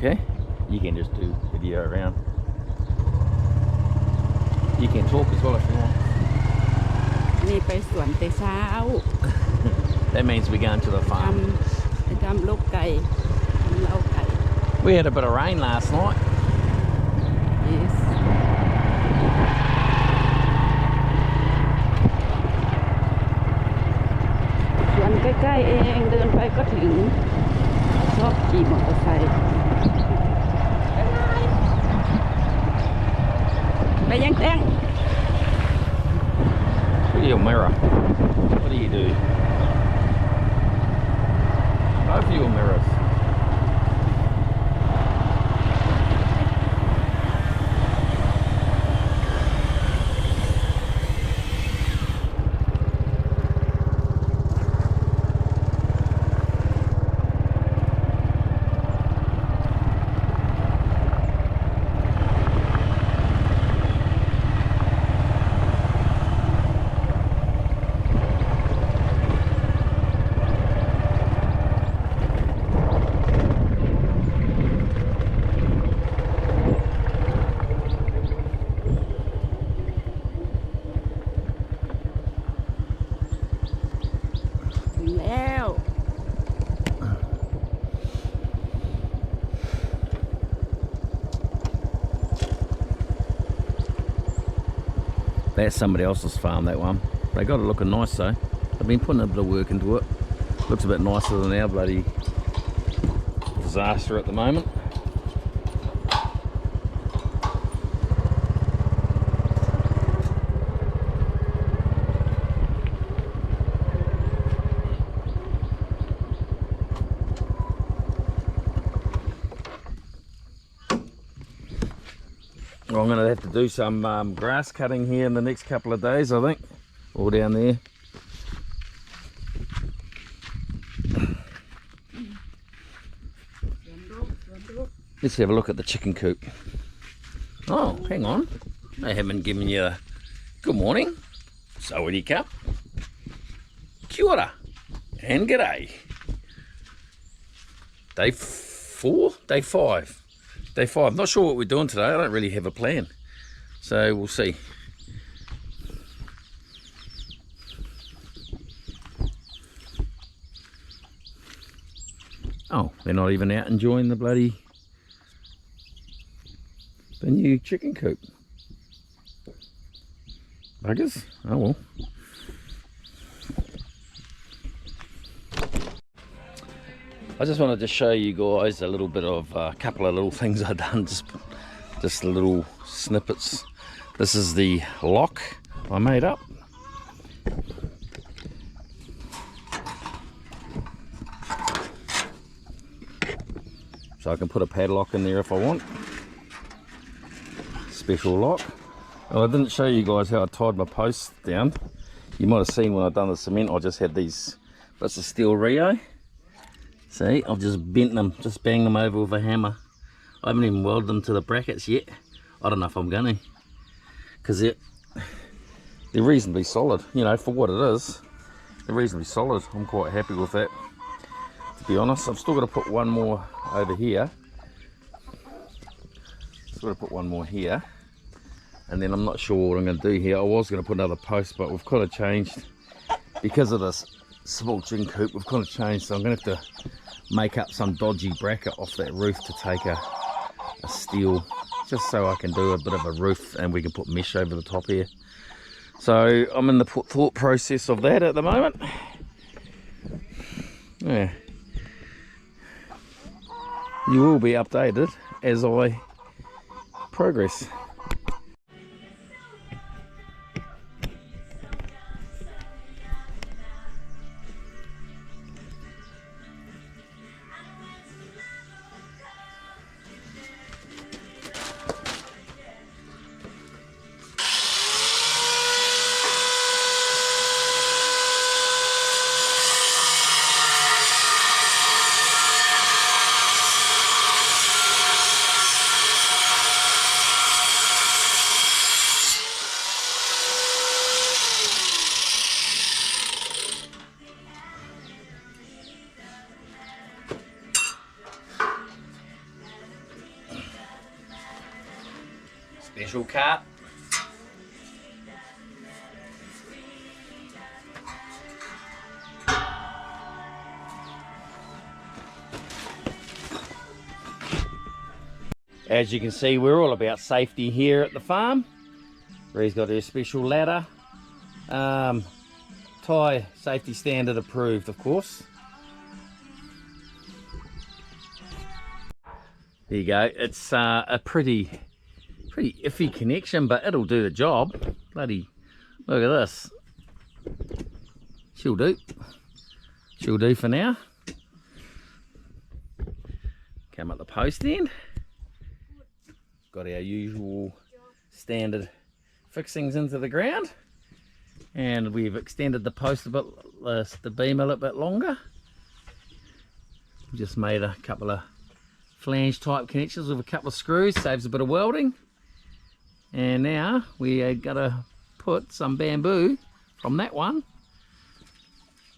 Okay, you can just do video around. You can talk as well if you want. นี่ไปสวนแต่เช้า That means we're going to the farm. ไปทำลูกไก่ทำเล้าไก่ We had a bit of rain last night. yes สวนใกล้ๆเองเดินไปก็ถึงชอบขี่มอเตอร์ไซค์ไปยังแตง Look at your mirror. What do you do? Both of your mirrors. That's somebody else's farm, that one. They got it looking nice though. They've been putting a bit of work into it. Looks a bit nicer than our bloody disaster at the moment. Well, I'm going to have to do some grass cutting here in the next couple of days, I think. All down there. Let's have a look at the chicken coop. Oh, hang on. They haven't given you a good morning. Sawadee-ka. Kia ora. And g'day. Day 4? Day 5. Day 5. Not sure what we're doing today. I don't really have a plan. So we'll see. Oh, they're not even out enjoying the new chicken coop. Buggers. Oh well. I just wanted to show you guys a little bit of a couple of little things I've done, just little snippets. This is the lock I made up. So I can put a padlock in there if I want. Special lock. Well, I didn't show you guys how I tied my posts down. You might have seen when I've done the cement, I just had these bits of steel Rio. See, I've just bent them, just banged them over with a hammer. I haven't even welded them to the brackets yet. I don't know if I'm gonna, because they're reasonably solid, you know, for what it is. They're reasonably solid. I'm quite happy with that, to be honest. I've still got to put one more over here. Still got to put one more here, and then I'm not sure what I'm going to do here. I was going to put another post, but we've kind of changed because of this small chicken coop. We've kind of changed, so I'm going to have to make up some dodgy bracket off that roof to take a steel, just so I can do a bit of a roof and we can put mesh over the top here. So I'm in the thought process of that at the moment. Yeah, you will be updated as I progress. Special cart. As you can see, we're all about safety here at the farm. Ree's got her special ladder. Thai safety standard approved, of course. There you go. It's a pretty iffy connection, but it'll do the job. Bloody, look at this. She'll do. She'll do for now. Come up the post end. Got our usual standard fixings into the ground, and we've extended the post a bit, the beam a little bit longer. Just made a couple of flange type connections with a couple of screws, saves a bit of welding. And now we are gonna put some bamboo from that one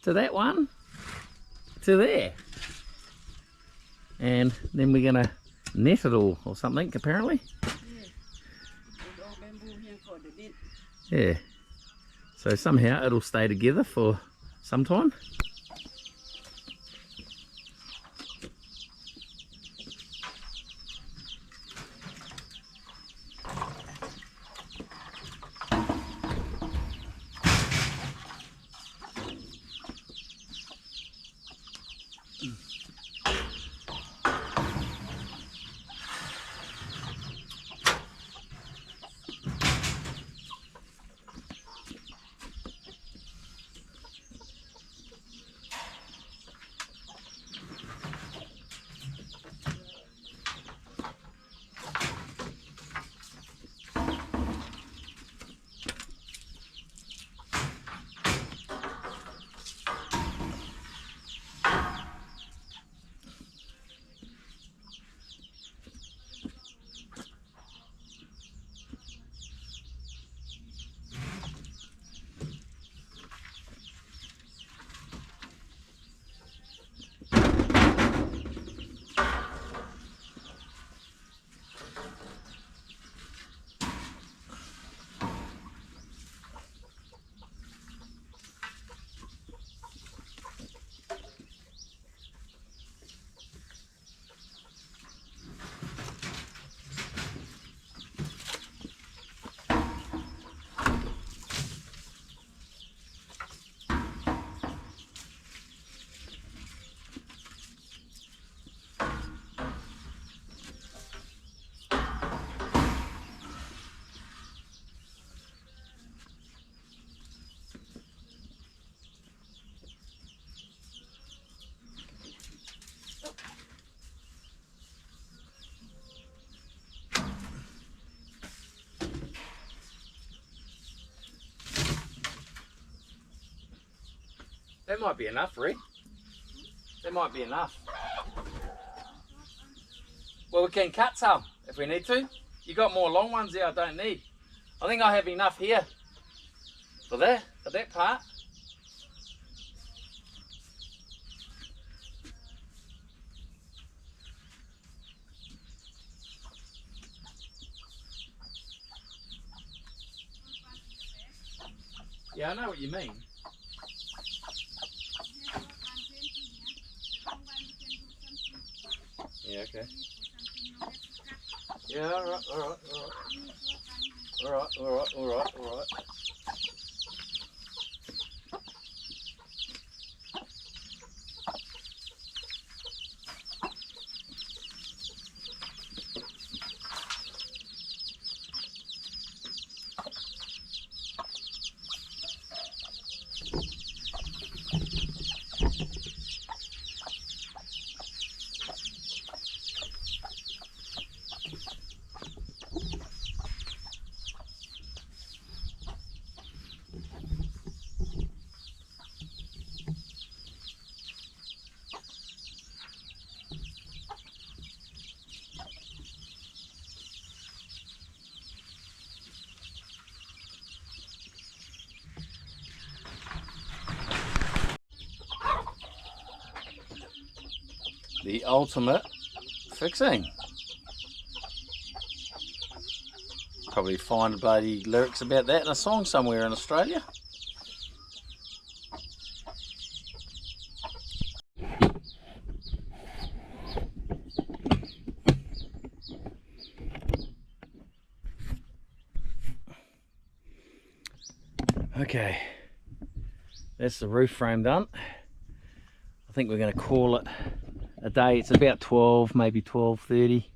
to that one to there, and then we're gonna net it all or something, apparently. Yeah, so somehow it'll stay together for some time. That might be enough, Rick. That might be enough. Well, we can cut some if we need to. You got more long ones there I don't need. I think I have enough here for that part. Yeah, I know what you mean. Yeah, okay. Yeah, alright. Alright. The ultimate fixing. probably find bloody lyrics about that in a song somewhere in Australia. Okay, that's the roof frame done. I think we're going to call it a day. It's about 12, maybe 12:30.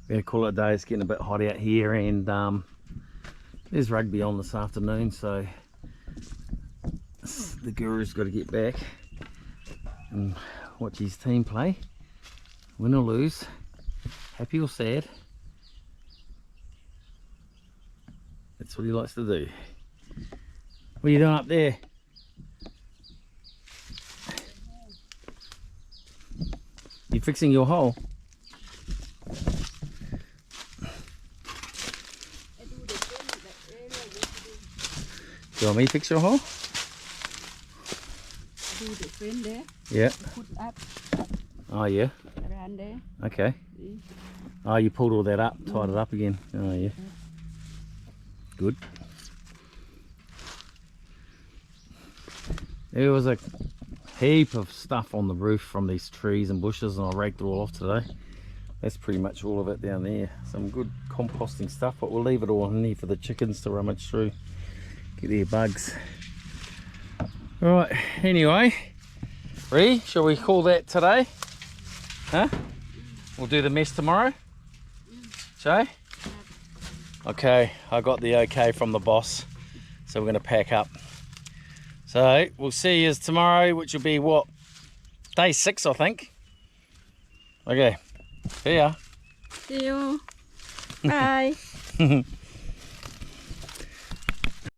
We're going to call it a day. It's getting a bit hot out here, and there's rugby on this afternoon, so the guru's got to get back and watch his team play. Win or lose, happy or sad, that's what he likes to do. What are you doing up there? You fixing your hole? Do you want me to fix your hole? Do the frame there. Yeah. Put up Oh yeah. around there. Okay. See? Oh, you pulled all that up, tied it up again. Oh yeah. Good. There was a heap of stuff on the roof from these trees and bushes, and I raked it all off today. That's pretty much all of it down there. Some good composting stuff, but we'll leave it all in here for the chickens to rummage through, get their bugs. Right, anyway, Ree, shall we call that today? Huh? We'll do the mess tomorrow? Jay? Okay, I got the okay from the boss, so we're going to pack up. So we'll see you tomorrow, which will be what? Day 6, I think. Okay, see ya. See you. Bye.